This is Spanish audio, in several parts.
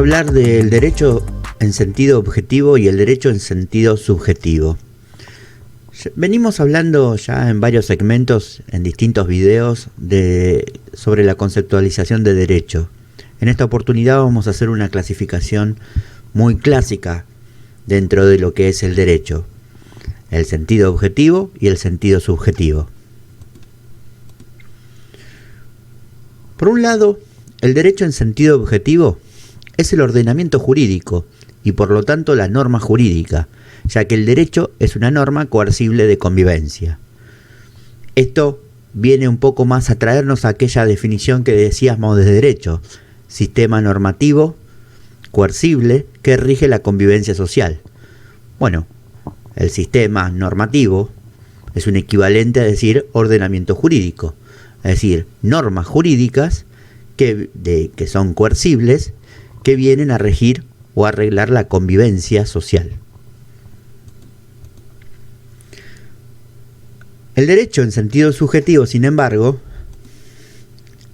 hablar del derecho en sentido objetivo y el derecho en sentido subjetivo. Venimos hablando ya en varios segmentos, en distintos videos, sobre la conceptualización de derecho. En esta oportunidad vamos a hacer una clasificación muy clásica dentro de lo que es el derecho: el sentido objetivo y el sentido subjetivo. Por un lado, el derecho en sentido objetivo es el ordenamiento jurídico y por lo tanto la norma jurídica, ya que el derecho es una norma coercible de convivencia. Esto viene un poco más a traernos a aquella definición que decíamos de derecho: sistema normativo coercible que rige la convivencia social. Bueno, el sistema normativo es un equivalente a decir ordenamiento jurídico, es decir, normas jurídicas que son coercibles, que vienen a regir o arreglar la convivencia social. El derecho en sentido subjetivo, sin embargo,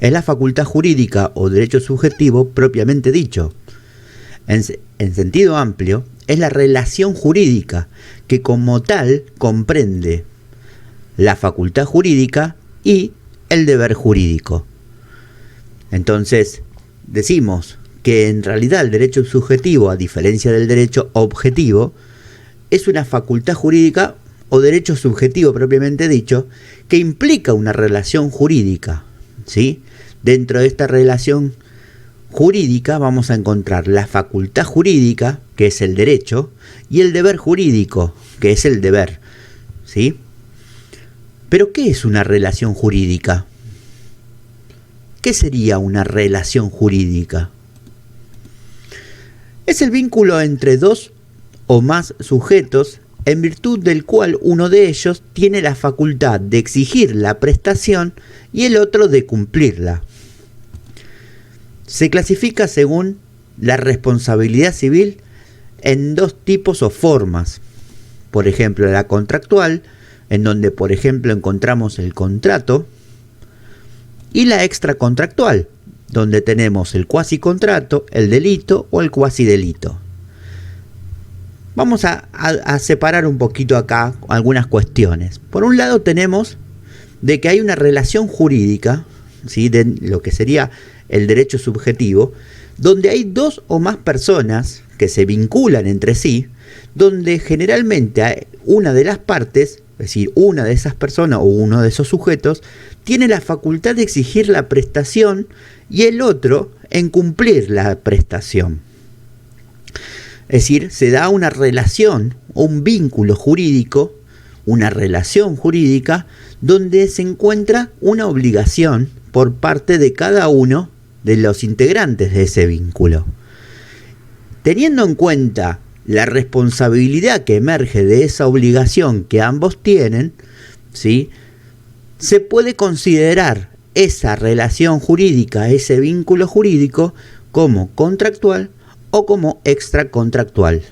es la facultad jurídica o derecho subjetivo propiamente dicho. En sentido amplio, es la relación jurídica que como tal comprende la facultad jurídica y el deber jurídico. Entonces, decimos que en realidad el derecho subjetivo, a diferencia del derecho objetivo, es una facultad jurídica o derecho subjetivo propiamente dicho, que implica una relación jurídica, ¿sí? Dentro de esta relación jurídica vamos a encontrar la facultad jurídica, que es el derecho, y el deber jurídico, que es el deber, ¿sí? Pero ¿qué es una relación jurídica? ¿Qué sería una relación jurídica? Es el vínculo entre dos o más sujetos en virtud del cual uno de ellos tiene la facultad de exigir la prestación y el otro de cumplirla. Se clasifica según la responsabilidad civil en dos tipos o formas. Por ejemplo, la contractual, en donde por ejemplo encontramos el contrato, y la extracontractual, donde tenemos el cuasicontrato, el delito o el cuasidelito. Vamos a separar un poquito acá algunas cuestiones. Por un lado tenemos de que hay una relación jurídica, ¿sí?, de lo que sería el derecho subjetivo, donde hay dos o más personas que se vinculan entre sí, donde generalmente una de las partes, es decir, una de esas personas o uno de esos sujetos, tiene la facultad de exigir la prestación y el otro en cumplir la prestación. Es decir, se da una relación, un vínculo jurídico, una relación jurídica, donde se encuentra una obligación por parte de cada uno de los integrantes de ese vínculo. Teniendo en cuenta la responsabilidad que emerge de esa obligación que ambos tienen, ¿sí?, se puede considerar esa relación jurídica, ese vínculo jurídico, como contractual o como extracontractual.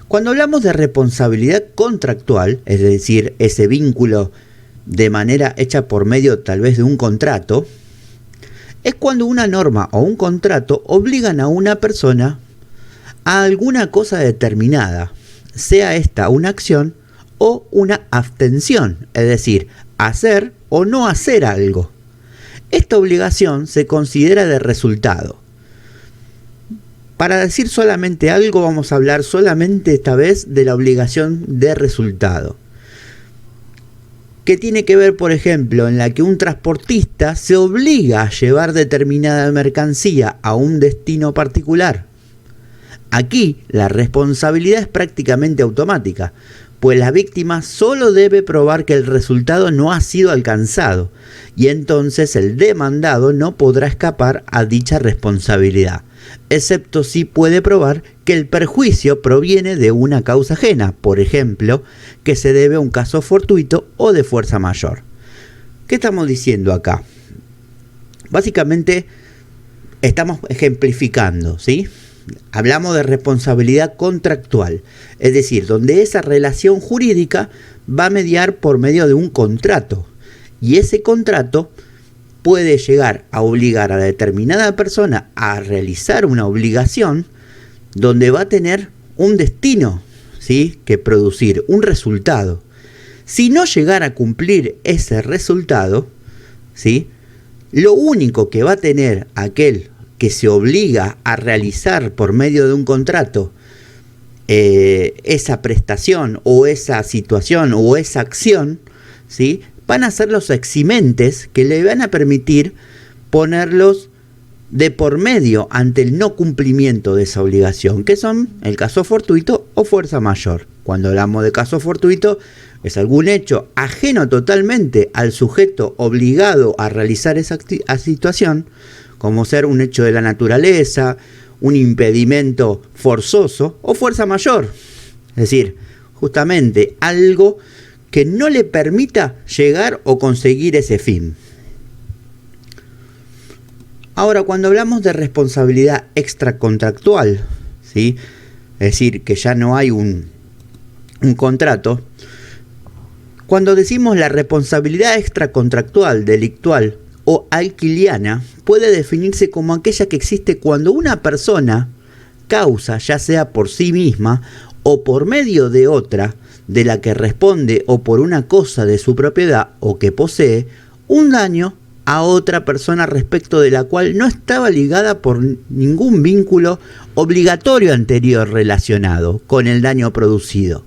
Cuando hablamos de responsabilidad contractual, es decir, ese vínculo de manera hecha por medio tal vez de un contrato, es cuando una norma o un contrato obligan a una persona a alguna cosa determinada, sea esta una acción o una abstención, es decir, hacer o no hacer algo. Esta obligación se considera de resultado. Para decir solamente algo, vamos a hablar solamente esta vez de la obligación de resultado, que tiene que ver, por ejemplo, en la que un transportista se obliga a llevar determinada mercancía a un destino particular. Aquí la responsabilidad es prácticamente automática, pues la víctima solo debe probar que el resultado no ha sido alcanzado, y entonces el demandado no podrá escapar a dicha responsabilidad, excepto si puede probar que el perjuicio proviene de una causa ajena, por ejemplo, que se debe a un caso fortuito o de fuerza mayor. ¿Qué estamos diciendo acá? Básicamente estamos ejemplificando, ¿sí? Hablamos de responsabilidad contractual, es decir, donde esa relación jurídica va a mediar por medio de un contrato, y ese contrato puede llegar a obligar a la determinada persona a realizar una obligación donde va a tener un destino, ¿sí?, que producir, un resultado. Si no llegara a cumplir ese resultado, ¿sí?, lo único que va a tener aquel que se obliga a realizar por medio de un contrato esa prestación o esa situación o esa acción, ¿sí?, van a ser los eximentes que le van a permitir ponerlos de por medio ante el no cumplimiento de esa obligación, que son el caso fortuito o fuerza mayor. Cuando hablamos de caso fortuito, es algún hecho ajeno totalmente al sujeto obligado a realizar esa situación, como ser un hecho de la naturaleza, un impedimento forzoso o fuerza mayor. Es decir, justamente algo que no le permita llegar o conseguir ese fin. Ahora, cuando hablamos de responsabilidad extracontractual, ¿sí?, es decir, que ya no hay un contrato, cuando decimos la responsabilidad extracontractual, delictual o alquiliana, puede definirse como aquella que existe cuando una persona causa, ya sea por sí misma o por medio de otra, de la que responde o por una cosa de su propiedad o que posee, un daño a otra persona respecto de la cual no estaba ligada por ningún vínculo obligatorio anterior relacionado con el daño producido.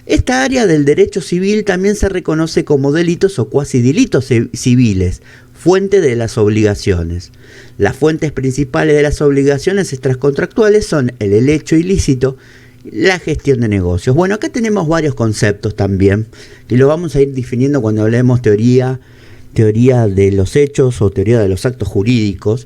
Esta área del derecho civil también se reconoce como delitos o cuasi delitos civiles, fuente de las obligaciones. Las fuentes principales de las obligaciones extracontractuales son el hecho ilícito, la gestión de negocios. Bueno, acá tenemos varios conceptos también, y lo vamos a ir definiendo cuando hablemos teoría de los hechos o teoría de los actos jurídicos.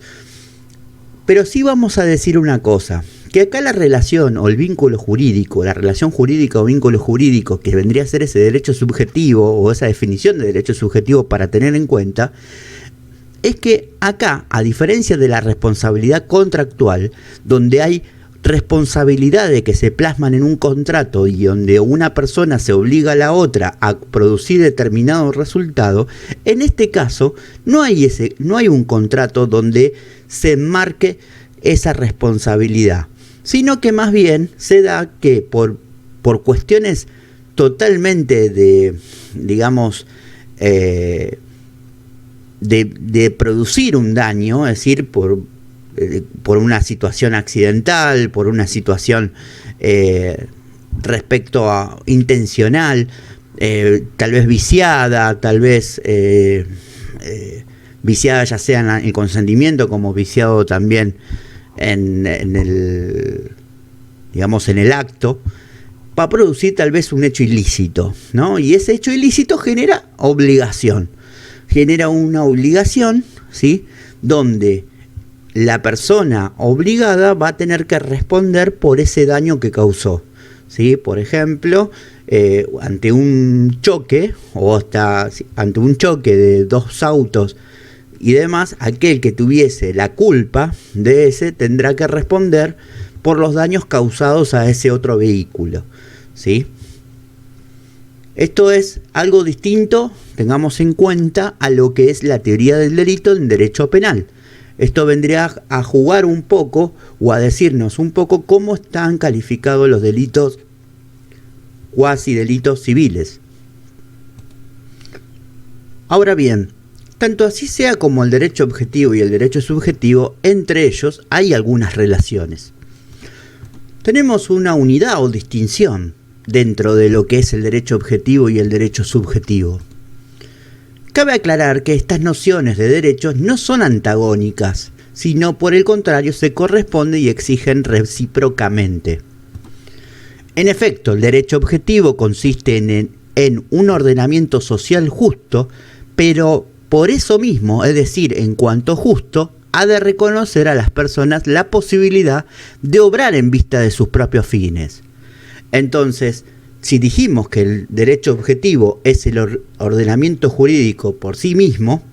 Pero sí vamos a decir una cosa, que acá la relación o el vínculo jurídico, la relación jurídica o vínculo jurídico, que vendría a ser ese derecho subjetivo o esa definición de derecho subjetivo para tener en cuenta, es que acá, a diferencia de la responsabilidad contractual, donde hay responsabilidades que se plasman en un contrato y donde una persona se obliga a la otra a producir determinado resultado, en este caso no hay un contrato donde se enmarque esa responsabilidad, sino que más bien se da que por cuestiones totalmente de producir un daño, es decir, por una situación accidental, por una situación respecto a intencional, tal vez viciada, viciada ya sea en el consentimiento como viciado también en el acto, va a producir tal vez un hecho ilícito, ¿no? Y ese hecho ilícito genera obligación, genera una obligación, ¿sí?, donde la persona obligada va a tener que responder por ese daño que causó, ¿sí? Por ejemplo, ante un choque ante un choque de dos autos y demás, aquel que tuviese la culpa de ese tendrá que responder por los daños causados a ese otro vehículo, ¿sí? Esto es algo distinto, tengamos en cuenta, a lo que es la teoría del delito en derecho penal. Esto vendría a jugar un poco o a decirnos un poco cómo están calificados los delitos, cuasi delitos civiles. Ahora bien, tanto así sea como el derecho objetivo y el derecho subjetivo, entre ellos hay algunas relaciones. Tenemos una unidad o distinción dentro de lo que es el derecho objetivo y el derecho subjetivo. Cabe aclarar que estas nociones de derechos no son antagónicas, sino por el contrario se corresponden y exigen recíprocamente. En efecto, el derecho objetivo consiste en un ordenamiento social justo, pero por eso mismo, es decir, en cuanto justo, ha de reconocer a las personas la posibilidad de obrar en vista de sus propios fines. Entonces, si dijimos que el derecho objetivo es el ordenamiento jurídico por sí mismo,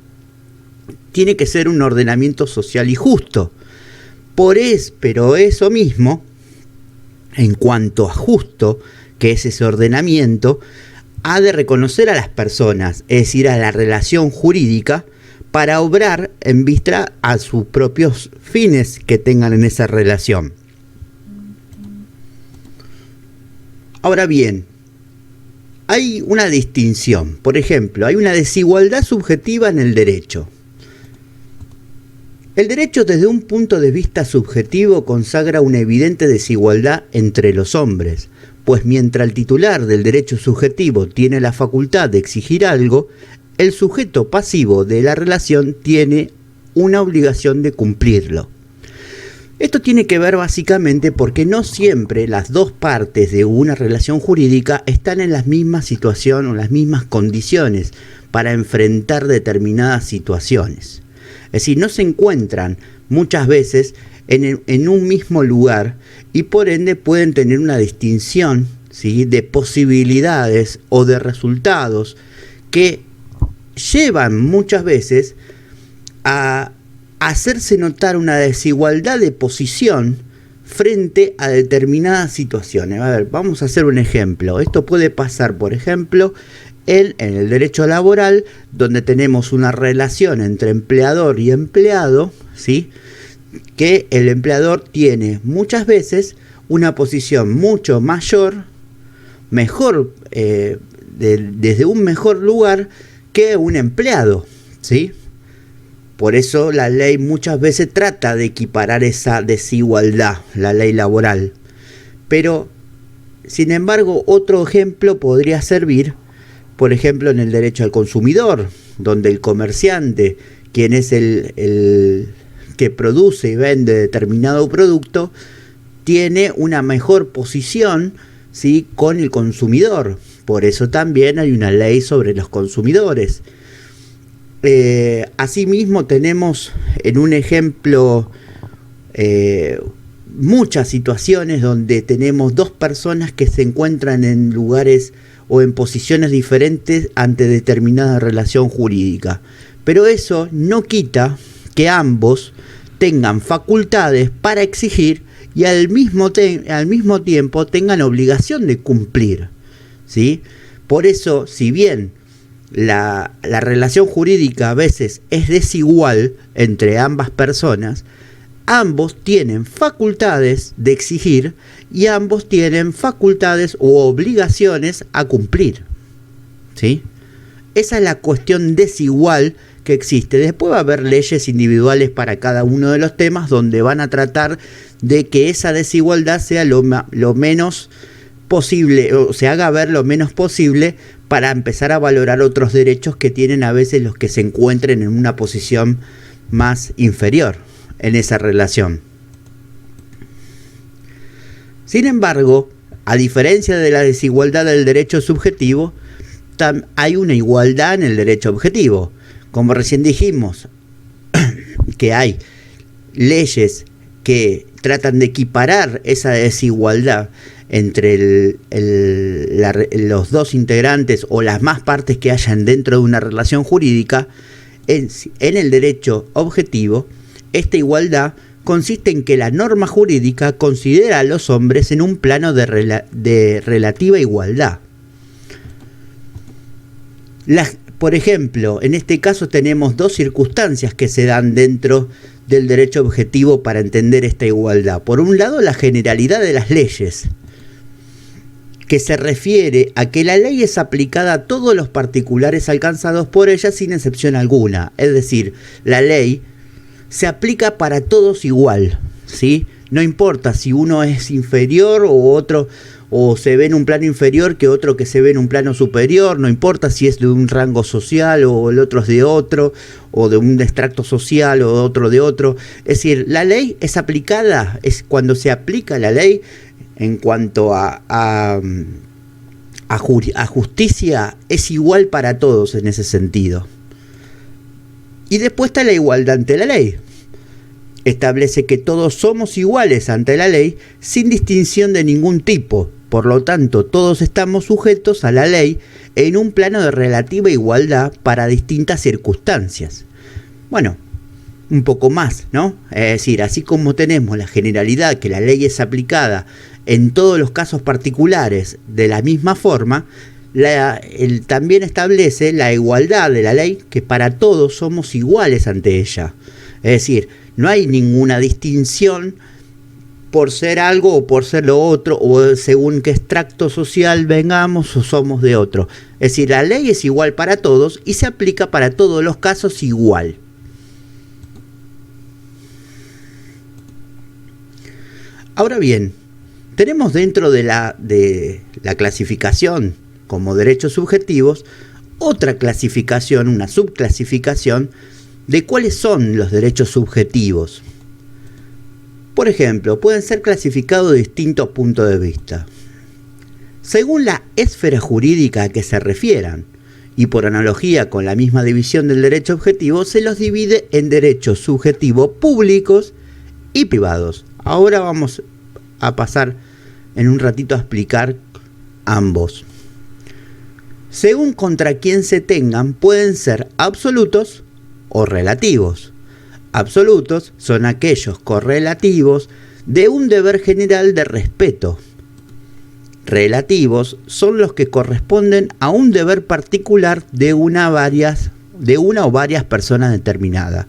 tiene que ser un ordenamiento social y justo. Pero eso mismo, en cuanto a justo, que es ese ordenamiento, ha de reconocer a las personas, es decir, a la relación jurídica, para obrar en vista a sus propios fines que tengan en esa relación. Ahora bien, hay una distinción. Por ejemplo, hay una desigualdad subjetiva en el derecho. El derecho, desde un punto de vista subjetivo, consagra una evidente desigualdad entre los hombres, pues mientras el titular del derecho subjetivo tiene la facultad de exigir algo, el sujeto pasivo de la relación tiene una obligación de cumplirlo. Esto tiene que ver básicamente porque no siempre las dos partes de una relación jurídica están en la misma situación o las mismas condiciones para enfrentar determinadas situaciones. Es decir, no se encuentran muchas veces en un mismo lugar y por ende pueden tener una distinción, ¿sí?, de posibilidades o de resultados que llevan muchas veces a hacerse notar una desigualdad de posición frente a determinadas situaciones. A ver, vamos a hacer un ejemplo. Esto puede pasar, por ejemplo, en el derecho laboral, donde tenemos una relación entre empleador y empleado, ¿sí?, que el empleador tiene muchas veces una posición mucho mayor, mejor, desde un mejor lugar que un empleado, ¿sí? Por eso la ley muchas veces trata de equiparar esa desigualdad, la ley laboral. Pero, sin embargo, otro ejemplo podría servir, por ejemplo, en el derecho al consumidor, donde el comerciante, quien es el que produce y vende determinado producto, tiene una mejor posición, ¿sí?, con el consumidor. Por eso también hay una ley sobre los consumidores. Asimismo tenemos en un ejemplo muchas situaciones donde tenemos dos personas que se encuentran en lugares o en posiciones diferentes ante determinada relación jurídica, pero eso no quita que ambos tengan facultades para exigir y al mismo tiempo tengan obligación de cumplir, ¿sí? Por eso, si bien la relación jurídica a veces es desigual entre ambas personas, ambos tienen facultades de exigir y ambos tienen facultades o obligaciones a cumplir, ¿sí? Esa es la cuestión desigual que existe. Después va a haber leyes individuales para cada uno de los temas donde van a tratar de que esa desigualdad sea lo menos posible, o se haga ver lo menos posible, para empezar a valorar otros derechos que tienen a veces los que se encuentren en una posición más inferior en esa relación. Sin embargo, a diferencia de la desigualdad del derecho subjetivo, hay una igualdad en el derecho objetivo. Como recién dijimos, que hay leyes que tratan de equiparar esa desigualdad entre los dos integrantes o las más partes que hayan dentro de una relación jurídica. En el derecho objetivo, esta igualdad consiste en que la norma jurídica considera a los hombres en un plano de relativa igualdad. Por ejemplo, en este caso tenemos dos circunstancias que se dan dentro del derecho objetivo para entender esta igualdad. Por un lado, la generalidad de las leyes, que se refiere a que la ley es aplicada a todos los particulares alcanzados por ella sin excepción alguna. Es decir, la ley se aplica para todos igual, ¿sí? No importa si uno es inferior o otro, o se ve en un plano inferior que otro que se ve en un plano superior, no importa si es de un rango social o el otro es de otro, o de un extracto social o otro de otro. Es decir, la ley es aplicada, es cuando se aplica la ley en cuanto a justicia, es igual para todos en ese sentido. Y después está la igualdad ante la ley. Establece que todos somos iguales ante la ley sin distinción de ningún tipo. Por lo tanto, todos estamos sujetos a la ley en un plano de relativa igualdad para distintas circunstancias. Bueno, un poco más, ¿no? Es decir, así como tenemos la generalidad que la ley es aplicada en todos los casos particulares de la misma forma, también establece la igualdad de la ley, que para todos somos iguales ante ella. Es decir, no hay ninguna distinción por ser algo o por ser lo otro, o según qué extracto social vengamos o somos de otro. Es decir, la ley es igual para todos y se aplica para todos los casos igual. Ahora bien, tenemos dentro de la clasificación como derechos subjetivos otra clasificación, una subclasificación de cuáles son los derechos subjetivos. Por ejemplo, pueden ser clasificados de distintos puntos de vista, según la esfera jurídica a que se refieran, y por analogía con la misma división del derecho objetivo, se los divide en derechos subjetivos públicos y privados. Ahora vamos a pasar en un ratito a explicar ambos. Según contra quién se tengan, pueden ser absolutos o relativos. Absolutos son aquellos correlativos de un deber general de respeto. Relativos son los que corresponden a un deber particular de una o varias personas determinadas.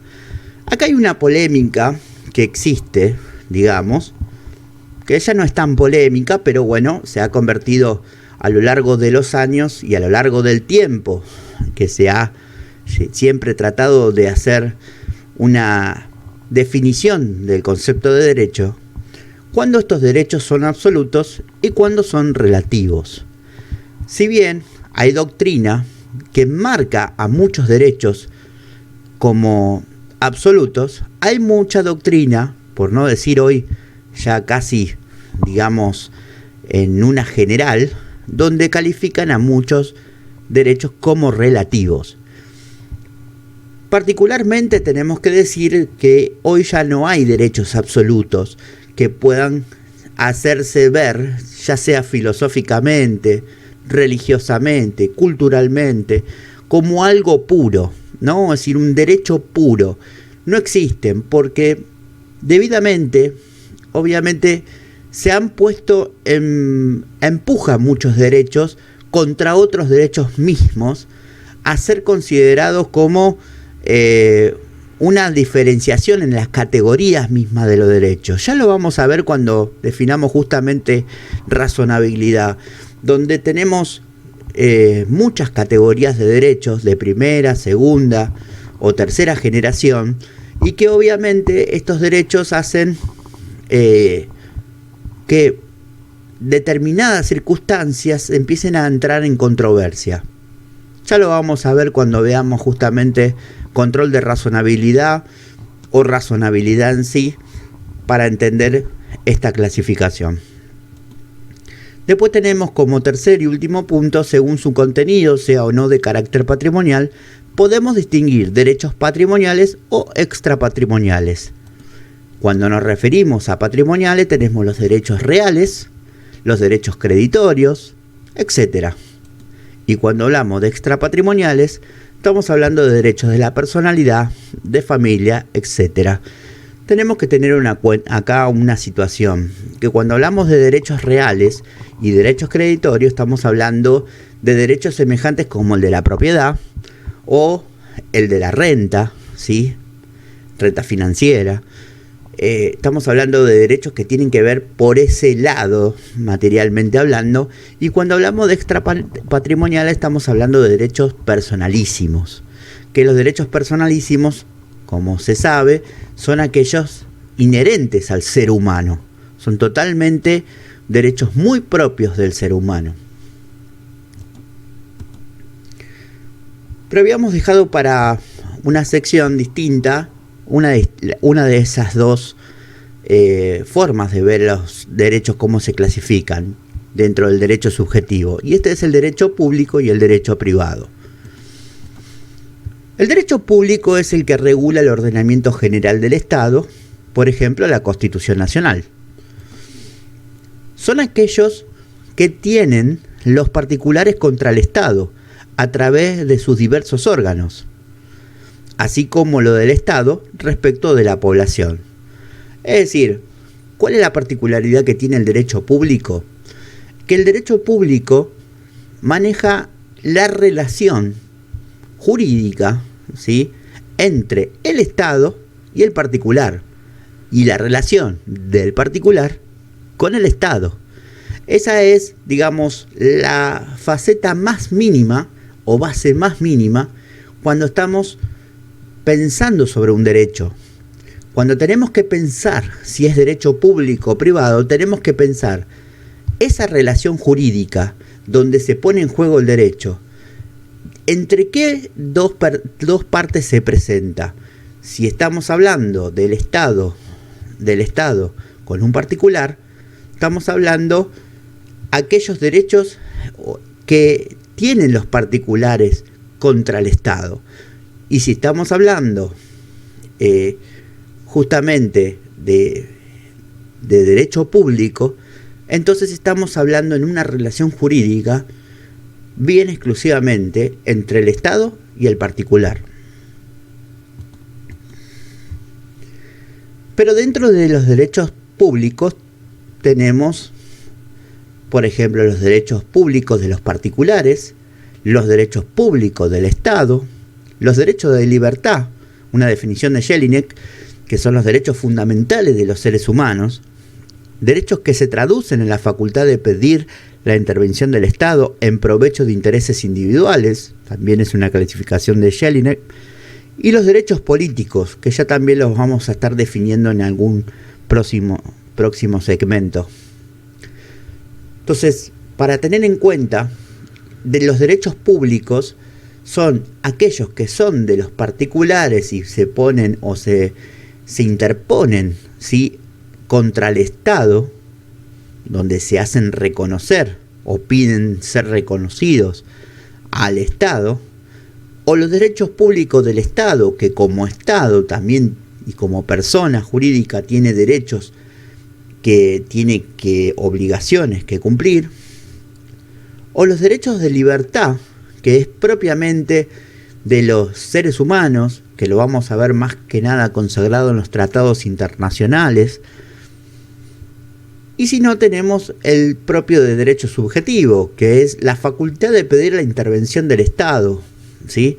Acá hay una polémica que existe, digamos, que ya no es tan polémica, pero bueno, se ha convertido a lo largo de los años y a lo largo del tiempo, que se ha siempre tratado de hacer una definición del concepto de derecho, cuando estos derechos son absolutos y cuando son relativos. Si bien hay doctrina que marca a muchos derechos como absolutos, hay mucha doctrina, por no decir hoy ya casi, digamos, en una general, donde califican a muchos derechos como relativos. Particularmente tenemos que decir que hoy ya no hay derechos absolutos que puedan hacerse ver, ya sea filosóficamente, religiosamente, culturalmente, como algo puro, ¿no? Es decir, un derecho puro. No existen porque debidamente, obviamente, se han puesto empuja muchos derechos contra otros derechos mismos a ser considerados como una diferenciación en las categorías mismas de los derechos. Ya lo vamos a ver cuando definamos justamente razonabilidad, donde tenemos muchas categorías de derechos de primera, segunda o tercera generación, y que obviamente estos derechos hacen que determinadas circunstancias empiecen a entrar en controversia. Ya lo vamos a ver cuando veamos justamente control de razonabilidad o razonabilidad en sí, para entender esta clasificación. Después tenemos como tercer y último punto, según su contenido sea o no de carácter patrimonial, podemos distinguir derechos patrimoniales o extrapatrimoniales. Cuando nos referimos a patrimoniales tenemos los derechos reales, los derechos creditorios, etc. Y cuando hablamos de extrapatrimoniales, estamos hablando de derechos de la personalidad, de familia, etc. Tenemos que tener acá una situación, que cuando hablamos de derechos reales y derechos creditorios, estamos hablando de derechos semejantes como el de la propiedad o el de la renta, ¿sí? Renta financiera. Estamos hablando de derechos que tienen que ver por ese lado, materialmente hablando, y cuando hablamos de extrapatrimoniales estamos hablando de derechos personalísimos, que los derechos personalísimos, como se sabe, son aquellos inherentes al ser humano, son totalmente derechos muy propios del ser humano. Pero habíamos dejado para una sección distinta una de esas dos formas de ver los derechos, cómo se clasifican dentro del derecho subjetivo. Y este es el derecho público y el derecho privado. El derecho público es el que regula el ordenamiento general del Estado, por ejemplo, la Constitución Nacional. Son aquellos que tienen los particulares contra el Estado a través de sus diversos órganos, así como lo del Estado respecto de la población. Es decir, ¿cuál es la particularidad que tiene el derecho público? Que el derecho público maneja la relación jurídica, ¿sí?, entre el Estado y el particular, y la relación del particular con el Estado. Esa es, digamos, la faceta más mínima o base más mínima cuando estamos pensando sobre un derecho. Cuando tenemos que pensar si es derecho público o privado, tenemos que pensar esa relación jurídica donde se pone en juego el derecho. ¿Entre qué dos partes se presenta? Si estamos hablando del Estado con un particular, estamos hablando aquellos derechos que tienen los particulares contra el Estado. Y si estamos hablando justamente de derecho público, entonces estamos hablando en una relación jurídica bien exclusivamente entre el Estado y el particular. Pero dentro de los derechos públicos tenemos, por ejemplo, los derechos públicos de los particulares, los derechos públicos del Estado, los derechos de libertad, una definición de Jelinek, que son los derechos fundamentales de los seres humanos, derechos que se traducen en la facultad de pedir la intervención del Estado en provecho de intereses individuales, también es una clasificación de Jelinek, y los derechos políticos, que ya también los vamos a estar definiendo en algún próximo segmento. Entonces, para tener en cuenta, de los derechos públicos son aquellos que son de los particulares y se ponen o se interponen, ¿sí?, contra el Estado, donde se hacen reconocer o piden ser reconocidos al Estado, o los derechos públicos del Estado, que como Estado también y como persona jurídica tiene derechos que tiene obligaciones que cumplir, o los derechos de libertad, que es propiamente de los seres humanos, que lo vamos a ver más que nada consagrado en los tratados internacionales. Y si no, tenemos el propio de derecho subjetivo, que es la facultad de pedir la intervención del Estado, ¿sí?,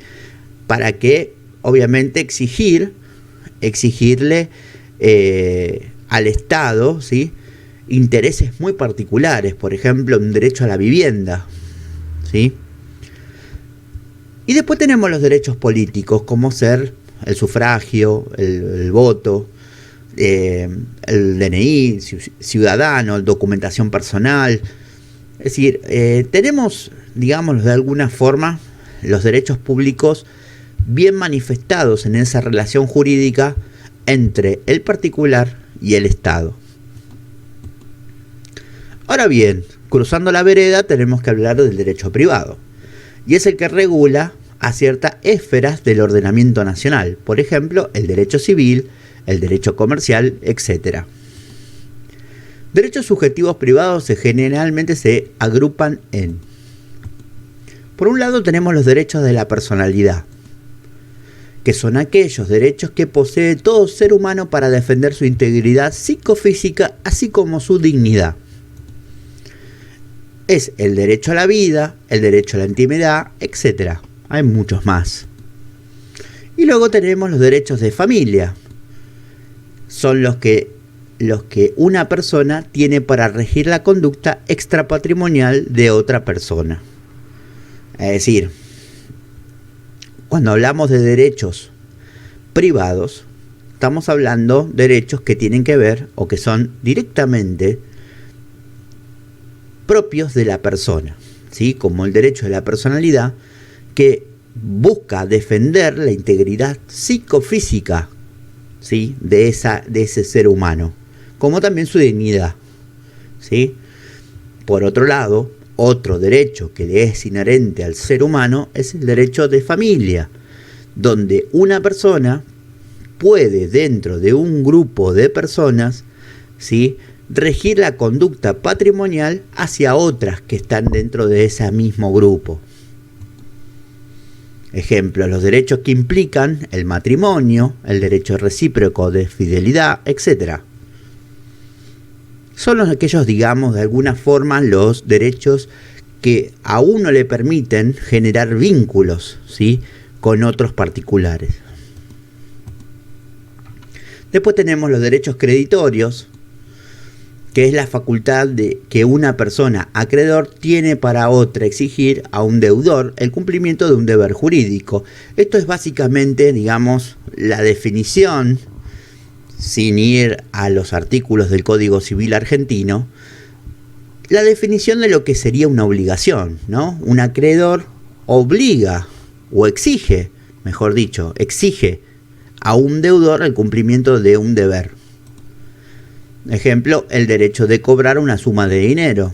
para que, obviamente, exigirle al Estado, ¿sí?, intereses muy particulares, por ejemplo, un derecho a la vivienda, ¿sí? Y después tenemos los derechos políticos, como ser el sufragio, el voto, el DNI ciudadano, documentación personal. Es decir, tenemos, digamos, de alguna forma, los derechos públicos bien manifestados en esa relación jurídica entre el particular y el Estado. Ahora bien, cruzando la vereda tenemos que hablar del derecho privado, y es el que regula a ciertas esferas del ordenamiento nacional, por ejemplo, el derecho civil, el derecho comercial, etc. Derechos subjetivos privados generalmente se agrupan en: por un lado tenemos los derechos de la personalidad, que son aquellos derechos que posee todo ser humano para defender su integridad psicofísica, así como su dignidad. Es el derecho a la vida, el derecho a la intimidad, etc. Hay muchos más. Y luego tenemos los derechos de familia. Son los que una persona tiene para regir la conducta extrapatrimonial de otra persona. Es decir, cuando hablamos de derechos privados, estamos hablando de derechos que tienen que ver o que son directamente propios de la persona, ¿sí?, como el derecho de la personalidad, que busca defender la integridad psicofísica, ¿sí?, de ese ser humano, como también su dignidad, ¿sí? Por otro lado, otro derecho que le es inherente al ser humano es el derecho de familia, donde una persona puede, dentro de un grupo de personas, ¿sí?, regir la conducta patrimonial hacia otras que están dentro de ese mismo grupo. Ejemplo, los derechos que implican el matrimonio, el derecho recíproco de fidelidad, etc. Son aquellos, digamos, de alguna forma, los derechos que a uno le permiten generar vínculos, ¿sí?, con otros particulares. Después tenemos los derechos creditorios, que es la facultad de que una persona acreedor tiene para otra exigir a un deudor el cumplimiento de un deber jurídico. Esto es básicamente, digamos, la definición, sin ir a los artículos del Código Civil argentino, la definición de lo que sería una obligación, ¿no? Un acreedor obliga o exige, mejor dicho, exige a un deudor el cumplimiento de un deber. Ejemplo, el derecho de cobrar una suma de dinero.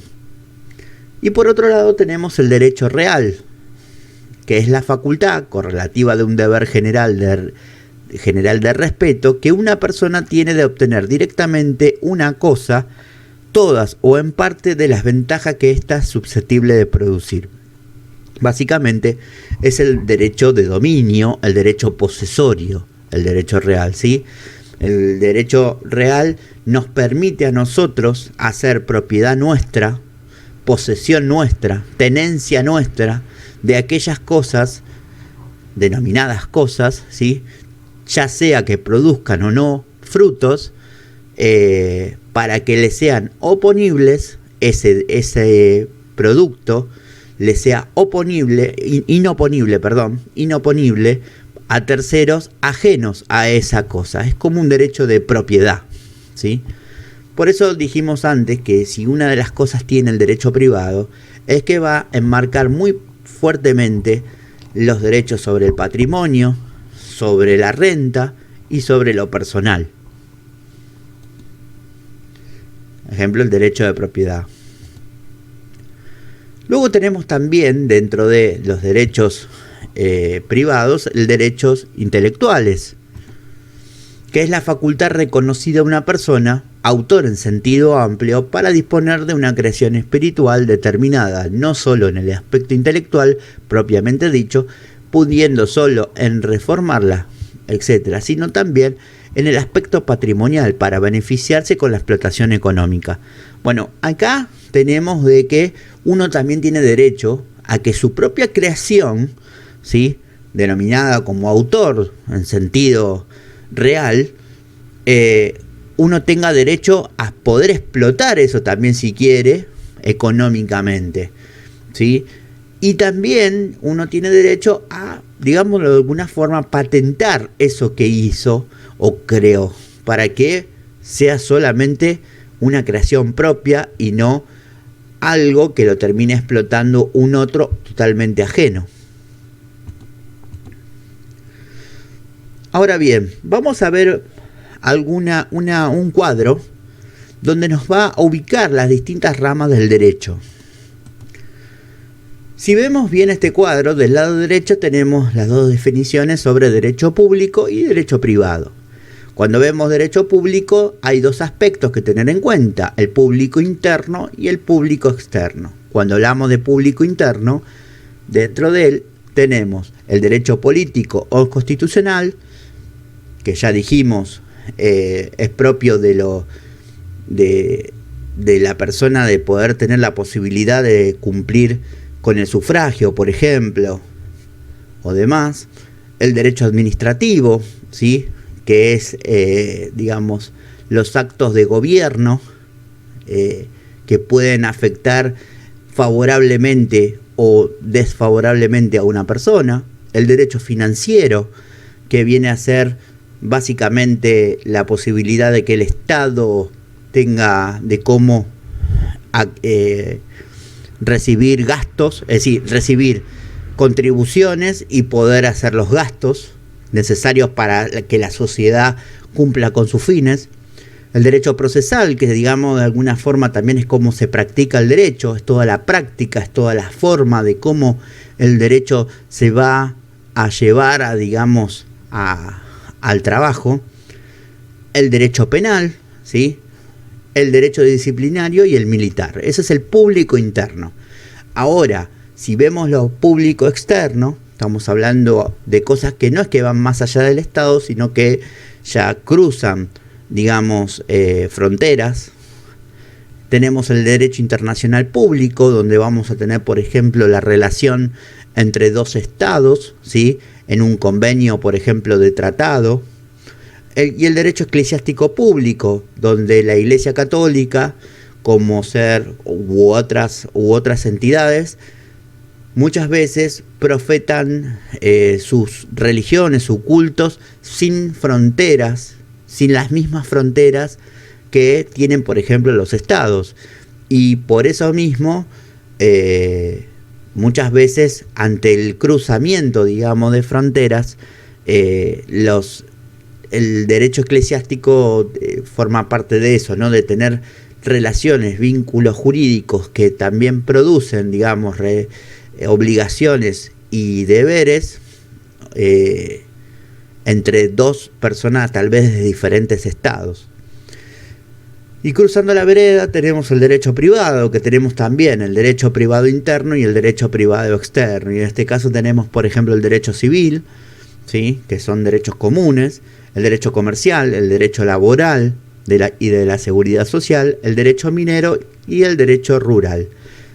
Y por otro lado tenemos el derecho real, que es la facultad correlativa de un deber general de respeto que una persona tiene de obtener directamente una cosa, todas o en parte de las ventajas que ésta es susceptible de producir. Básicamente es el derecho de dominio, el derecho posesorio, el derecho real, ¿sí? El derecho real nos permite a nosotros hacer propiedad nuestra, posesión nuestra, tenencia nuestra de aquellas cosas, denominadas cosas, ¿sí?, ya sea que produzcan o no frutos, para que le sean oponibles, ese producto le sea inoponible a terceros ajenos a esa cosa. Es como un derecho de propiedad, ¿sí? Por eso dijimos antes que si una de las cosas tiene el derecho privado, es que va a enmarcar muy fuertemente los derechos sobre el patrimonio, sobre la renta y sobre lo personal. Ejemplo, el derecho de propiedad. Luego tenemos también, dentro de los derechos privados, el derechos intelectuales, que es la facultad reconocida a una persona, autor en sentido amplio, para disponer de una creación espiritual determinada, no solo en el aspecto intelectual propiamente dicho, pudiendo solo en reformarla, etcétera, sino también en el aspecto patrimonial para beneficiarse con la explotación económica. Bueno, acá tenemos de que uno también tiene derecho a que su propia creación, ¿sí?, denominada como autor en sentido real, uno tenga derecho a poder explotar eso también, si quiere, económicamente, ¿sí? Y también uno tiene derecho a, digámoslo de alguna forma, patentar eso que hizo o creó, para que sea solamente una creación propia y no algo que lo termine explotando un otro totalmente ajeno. Ahora bien, vamos a ver un cuadro donde nos va a ubicar las distintas ramas del derecho. Si vemos bien este cuadro, del lado derecho tenemos las dos definiciones sobre derecho público y derecho privado. Cuando vemos derecho público hay dos aspectos que tener en cuenta, el público interno y el público externo. Cuando hablamos de público interno, dentro de él tenemos el derecho político o constitucional, que ya dijimos es propio de la persona de poder tener la posibilidad de cumplir con el sufragio, por ejemplo, o demás. El derecho administrativo, ¿sí?, que es, digamos, los actos de gobierno que pueden afectar favorablemente o desfavorablemente a una persona. El derecho financiero, que viene a ser básicamente la posibilidad de que el Estado tenga de cómo recibir gastos, es decir, recibir contribuciones y poder hacer los gastos necesarios para que la sociedad cumpla con sus fines. El derecho procesal, que digamos de alguna forma también es cómo se practica el derecho, es toda la práctica, es toda la forma de cómo el derecho se va a llevar a, digamos, al trabajo. El derecho penal, ¿sí?, el derecho disciplinario y el militar. Ese es el público interno. Ahora, si vemos lo público externo, estamos hablando de cosas que no es que van más allá del Estado, sino que ya cruzan, digamos, fronteras. Tenemos el derecho internacional público, donde vamos a tener, por ejemplo, la relación entre dos estados, ¿sí? En un convenio, por ejemplo, de tratado. Y el derecho eclesiástico público, donde la Iglesia Católica, como ser u otras entidades, muchas veces profetan sus religiones, sus cultos, sin fronteras, sin las mismas fronteras que tienen, por ejemplo, los estados. Y por eso mismo, muchas veces, ante el cruzamiento, digamos, de fronteras, el derecho eclesiástico forma parte de eso, ¿no? De tener relaciones, vínculos jurídicos que también producen, digamos, obligaciones y deberes entre dos personas, tal vez de diferentes estados. Y cruzando la vereda tenemos el derecho privado, que tenemos también el derecho privado interno y el derecho privado externo. Y en este caso tenemos, por ejemplo, el derecho civil, ¿sí? Que son derechos comunes, el derecho comercial, el derecho laboral y de la seguridad social, el derecho minero y el derecho rural.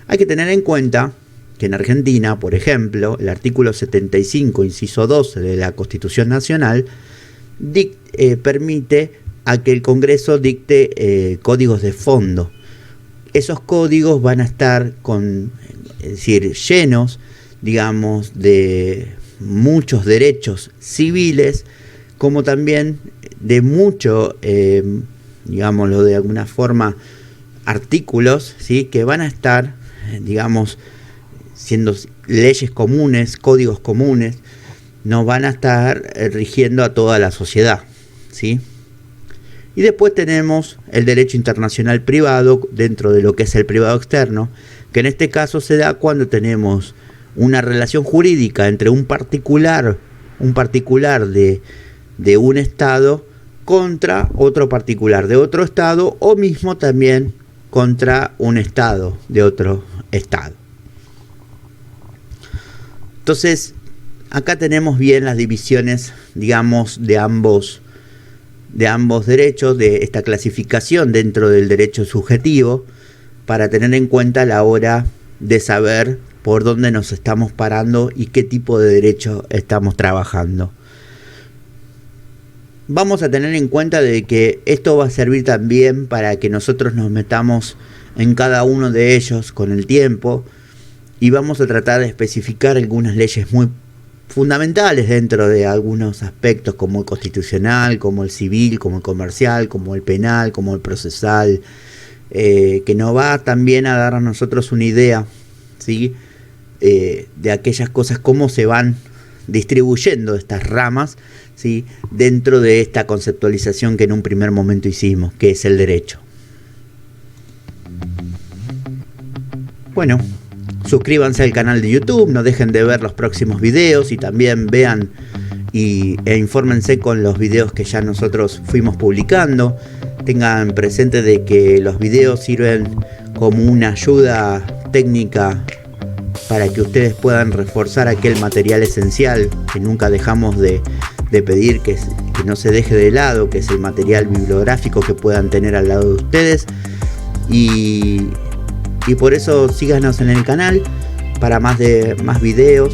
Hay que tener en cuenta que en Argentina, por ejemplo, el artículo 75, inciso 12 de la Constitución Nacional, permite a que el Congreso dicte códigos de fondo. Esos códigos van a estar llenos, digamos, de muchos derechos civiles, como también de muchos, digámoslo de alguna forma, artículos, ¿sí? Que van a estar, digamos, siendo leyes comunes, códigos comunes, nos van a estar rigiendo a toda la sociedad, ¿sí? Y después tenemos el derecho internacional privado, dentro de lo que es el privado externo, que en este caso se da cuando tenemos una relación jurídica entre un particular de un estado contra otro particular de otro estado, o mismo también contra un estado de otro estado. Entonces, acá tenemos bien las divisiones, digamos, de ambos derechos, de esta clasificación dentro del derecho subjetivo, para tener en cuenta a la hora de saber por dónde nos estamos parando y qué tipo de derecho estamos trabajando. Vamos a tener en cuenta de que esto va a servir también para que nosotros nos metamos en cada uno de ellos con el tiempo, y vamos a tratar de especificar algunas leyes muy fundamentales dentro de algunos aspectos, como el constitucional, como el civil, como el comercial, como el penal, como el procesal, que nos va también a dar a nosotros una idea, ¿sí? De aquellas cosas, cómo se van distribuyendo estas ramas, ¿sí? Dentro de esta conceptualización que en un primer momento hicimos, que es el derecho. Bueno, suscríbanse al canal de YouTube, no dejen de ver los próximos videos, y también vean e infórmense con los videos que ya nosotros fuimos publicando. Tengan presente de que los videos sirven como una ayuda técnica para que ustedes puedan reforzar aquel material esencial que nunca dejamos de pedir que no se deje de lado, que es el material bibliográfico que puedan tener al lado de ustedes. Y por eso síganos en el canal para más videos.